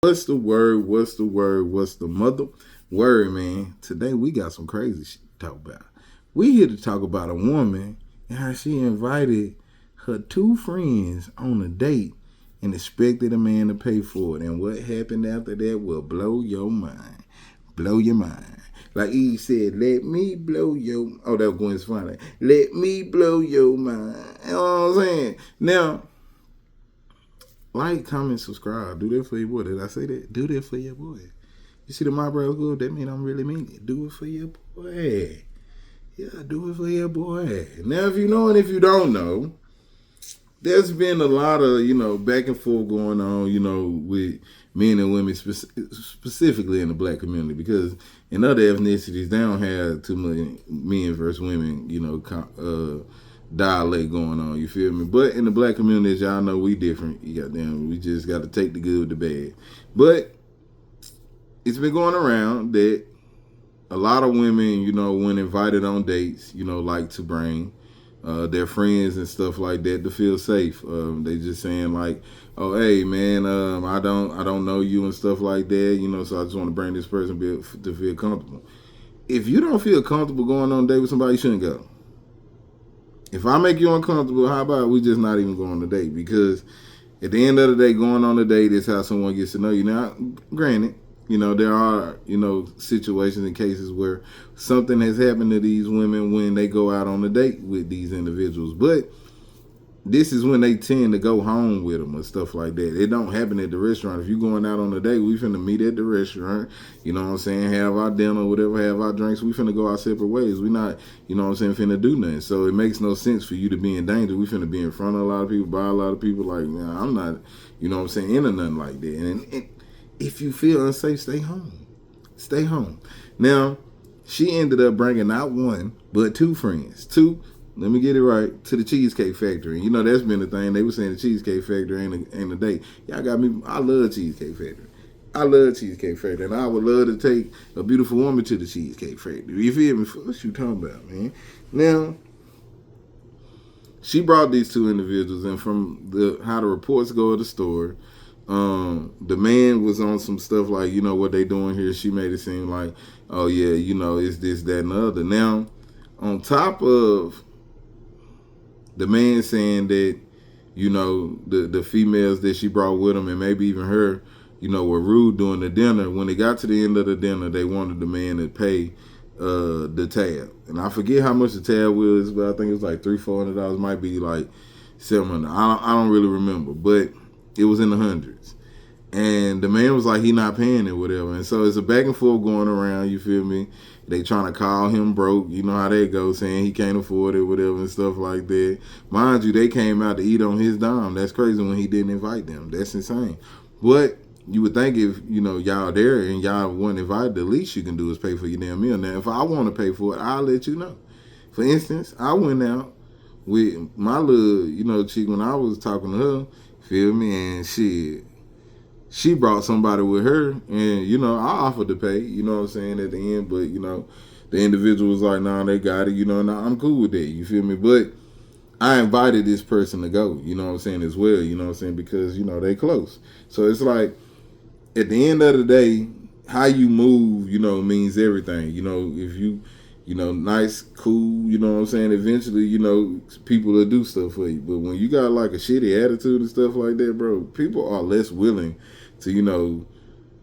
What's the word? What's the word? What's the mother word, man? Today we got some crazy shit to talk about. We here to talk about a woman and how she invited her two friends on a date and expected a man to pay for it. And what happened after that will blow your mind. Blow your mind. Like Eve said, let me blow your... Oh, that was Gwen's funny. Let me blow your mind. You know what I'm saying? Now, like, comment, subscribe. Do that for your boy. Did I say that? Do that for your boy. You see the my brother good? That mean I'm really mean it. Do it for your boy. Yeah, do it for your boy. Now, if you know and if you don't know, there's been a lot of, back and forth going on, with men and women, specifically in the black community, because in other ethnicities, they don't have too many men versus women, dialect going on, you feel me? But in the black community, as y'all know, we different. We just got to take the good with the bad. But it's been going around that a lot of women, when invited on dates, like to bring their friends and stuff like that to feel safe. They just saying like, "Oh, hey man, I don't know you and stuff like that, so I just want to bring this person to feel comfortable." If you don't feel comfortable going on a date with somebody, you shouldn't go. If I make you uncomfortable, how about we just not even go on the date? Because at the end of the day, going on a date is how someone gets to know you. Now, granted, there are, situations and cases where something has happened to these women when they go out on a date with these individuals. But this is when they tend to go home with them and stuff like that. It don't happen at the restaurant. If you going out on a date, we finna meet at the restaurant. You know what I'm saying? Have our dinner, whatever, have our drinks. We finna go our separate ways. We not, finna do nothing. So it makes no sense for you to be in danger. We finna be in front of a lot of people, by a lot of people. Like, man, I'm not, into nothing like that. And if you feel unsafe, stay home. Stay home. Now, she ended up bringing not one, but two friends. Let me get it right, to the Cheesecake Factory. That's been the thing. They were saying the Cheesecake Factory ain't a date. Y'all got me. I love Cheesecake Factory. I love Cheesecake Factory. And I would love to take a beautiful woman to the Cheesecake Factory. You feel me? What you talking about, man? Now, she brought these two individuals, and from how the reports go of the story, the man was on some stuff like, what they doing here. She made it seem like, oh yeah, it's this, that, and the other. Now, on top of the man saying that, the females that she brought with him and maybe even her, were rude during the dinner. When it got to the end of the dinner, they wanted the man to pay the tab. And I forget how much the tab was, but I think it was like $300-$400. Might be like $700. I don't really remember, but it was in the hundreds. And the man was like, he not paying it, whatever. And so it's a back and forth going around, you feel me? They trying to call him broke. You know how that goes, saying he can't afford it, whatever, and stuff like that. Mind you, they came out to eat on his dime. That's crazy when he didn't invite them. That's insane. But you would think if, y'all there and y'all weren't invited, the least you can do is pay for your damn meal. Now, if I want to pay for it, I'll let you know. For instance, I went out with my little, chick when I was talking to her, feel me, and shit. She brought somebody with her, and I offered to pay, what I'm saying, at the end, but the individual was like, nah, they got it, nah, I'm cool with that, you feel me? But I invited this person to go, what I'm saying, as well, what I'm saying, because they close. So it's like, at the end of the day, how you move, means everything. If you, nice, cool, what I'm saying, eventually, people will do stuff for you. But when you got like a shitty attitude and stuff like that, bro, people are less willing to,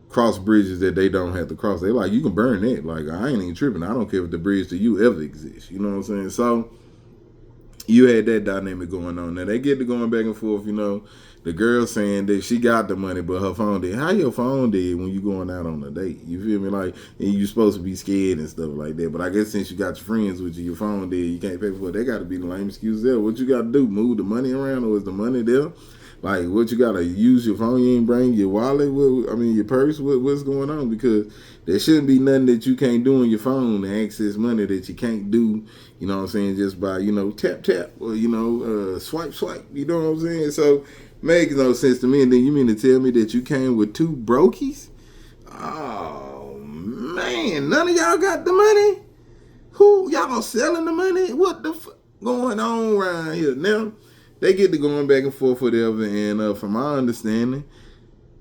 cross bridges that they don't have to cross. They like, you can burn that. Like, I ain't even tripping. I don't care if the bridge to you ever exists. You know what I'm saying? So you had that dynamic going on. Now they get to going back and forth, the girl saying that she got the money, but her phone did. How your phone did when you going out on a date? You feel me? Like, and you supposed to be scared and stuff like that. But I guess since you got your friends with you, your phone did, you can't pay for it. They got to be the lame excuse there. What you got to do? Move the money around, or is the money there? Like, what you got to use your phone? You ain't bring your wallet? Your purse? What's going on? Because there shouldn't be nothing that you can't do on your phone to access money that you can't do, you know what I'm saying, just by, tap, tap, or, swipe, swipe, you know what I'm saying? So, makes no sense to me. And then you mean to tell me that you came with two brokies? Oh, man, none of y'all got the money? Who? Y'all selling the money? What the fuck going on around here? Now, they get to going back and forth, whatever, and from my understanding,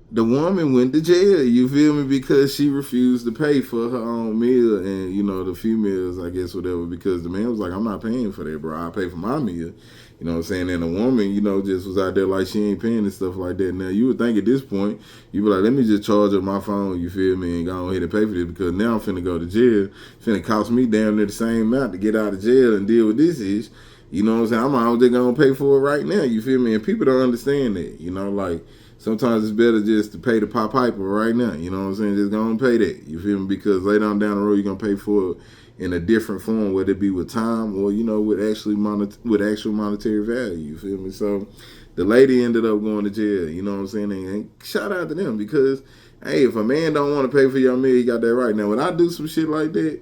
The woman went to jail, you feel me, because she refused to pay for her own meal and, the females, I guess, whatever, because the man was like, I'm not paying for that, bro. I pay for my meal. You know what I'm saying? And the woman, just was out there like she ain't paying and stuff like that. Now, you would think at this point, you'd be like, let me just charge up my phone, you feel me, and go ahead and pay for this, because now I'm finna go to jail. It's finna cost me damn near the same amount to get out of jail and deal with this issue. You know what I'm saying? I'm out there gonna pay for it right now, you feel me? And people don't understand that, like, sometimes it's better just to pay the Pop Piper right now. You know what I'm saying? Just go and pay that. You feel me? Because later on down the road, you're going to pay for it in a different form, whether it be with time or, with actual monetary value. You feel me? So the lady ended up going to jail. You know what I'm saying? And shout out to them because, hey, if a man don't want to pay for your meal, you got that right. Now, when I do some shit like that,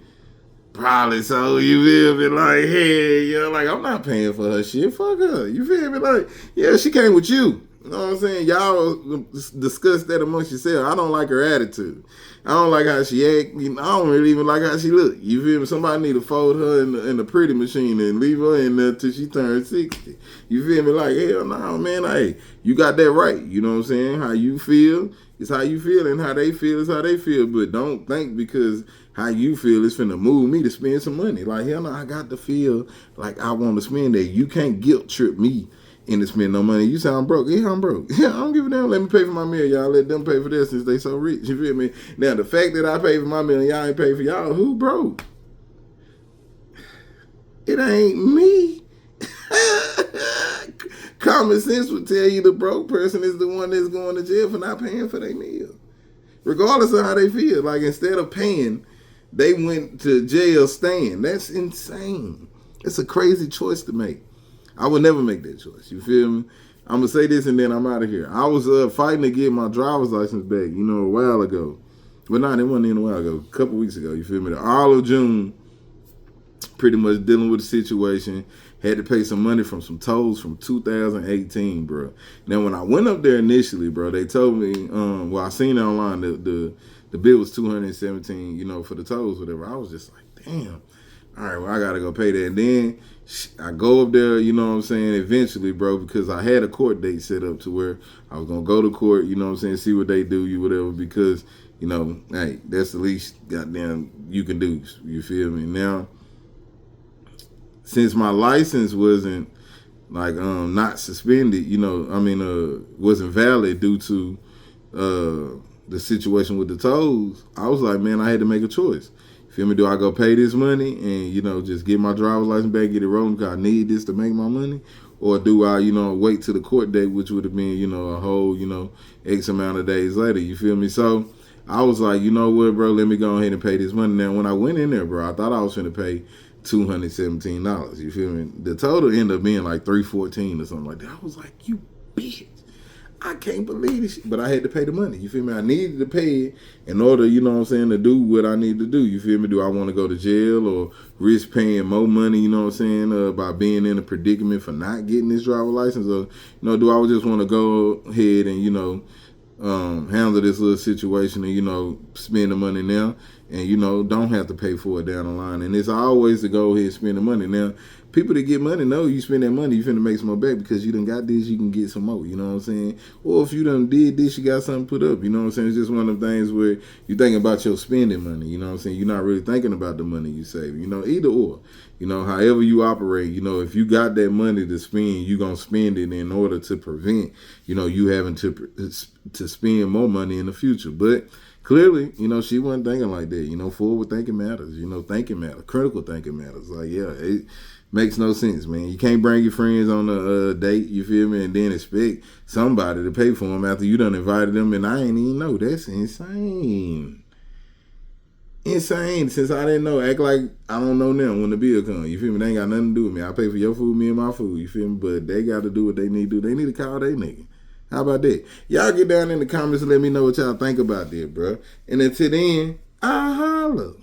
probably so, you feel me? Like, hey, like, I'm not paying for her shit. Fuck her. You feel me? Like, yeah, she came with you. You know what I'm saying? Y'all discuss that amongst yourself. I don't like her attitude. I don't like how she act. I don't really even like how she look. You feel me? Somebody need to fold her in the pretty machine and leave her in there till she turns 60. You feel me? Like, hell no, man. Hey, you got that right. You know what I'm saying? How you feel is how you feel, and how they feel is how they feel. But don't think because how you feel is finna move me to spend some money. Like, hell no, I got to feel like I want to spend that. You can't guilt trip me into spend no money. You say I'm broke. Yeah, I'm broke. Yeah, I don't give a damn. Let me pay for my meal. Y'all let them pay for this since they so rich. You feel me? Now, the fact that I pay for my meal and y'all ain't pay for y'all, who broke? It ain't me. Common sense would tell you the broke person is the one that's going to jail for not paying for their meal. Regardless of how they feel. Like, instead of paying, they went to jail staying. That's insane. It's a crazy choice to make. I would never make that choice. You feel me? I'm going to say this and then I'm out of here. I was fighting to get my driver's license back, a while ago. But not, it wasn't even a while ago. A couple weeks ago, you feel me? All of June, pretty much dealing with the situation. Had to pay some money from some tolls from 2018, bro. Now, when I went up there initially, bro, they told me, I seen it online, the bill was $217, for the tolls, whatever. I was just like, damn. All right, well, I got to go pay that. And then I go up there, you know what I'm saying, eventually, bro, because I had a court date set up to where I was going to go to court, you know what I'm saying, see what they do, whatever, because, hey, that's the least goddamn you can do, you feel me? Now, since my license wasn't, like, not suspended, wasn't valid due to the situation with the tolls, I was like, man, I had to make a choice. Feel me? Do I go pay this money and, just get my driver's license back, get it rolling because I need this to make my money? Or do I, wait till the court date, which would have been, a whole, X amount of days later. You feel me? So I was like, you know what, bro, let me go ahead and pay this money. Now, when I went in there, bro, I thought I was going to pay $217. You feel me? The total ended up being like $314 or something like that. I was like, you bitch. I can't believe this shit. But I had to pay the money. You feel me? I needed to pay it in order, to do what I need to do. You feel me? Do I want to go to jail or risk paying more money, by being in a predicament for not getting this driver license? Or, do I just want to go ahead and, handle this little situation and, spend the money now and, don't have to pay for it down the line. And it's always to go ahead and spend the money. Now, people that get money know you spend that money, you finna make some more back because you done got this, you can get some more, you know what I'm saying? Or if you done did this, you got something put up, you know what I'm saying? It's just one of the things where you thinking about your spending money, you know what I'm saying? You're not really thinking about the money you save, either or. However you operate, if you got that money to spend, you gonna spend it in order to prevent, you having to spend more money in the future. But clearly, she wasn't thinking like that. Forward thinking matters. Thinking matters. Critical thinking matters. Like, yeah, it makes no sense, man. You can't bring your friends on a date, you feel me, and then expect somebody to pay for them after you done invited them, and I ain't even know. That's insane. Insane. Since I didn't know, act like I don't know them when the bill comes. You feel me? They ain't got nothing to do with me. I pay for your food, me and my food. You feel me? But they got to do what they need to do. They need to call their nigga. How about that? Y'all get down in the comments and let me know what y'all think about that, bro. And until then, I'll holler.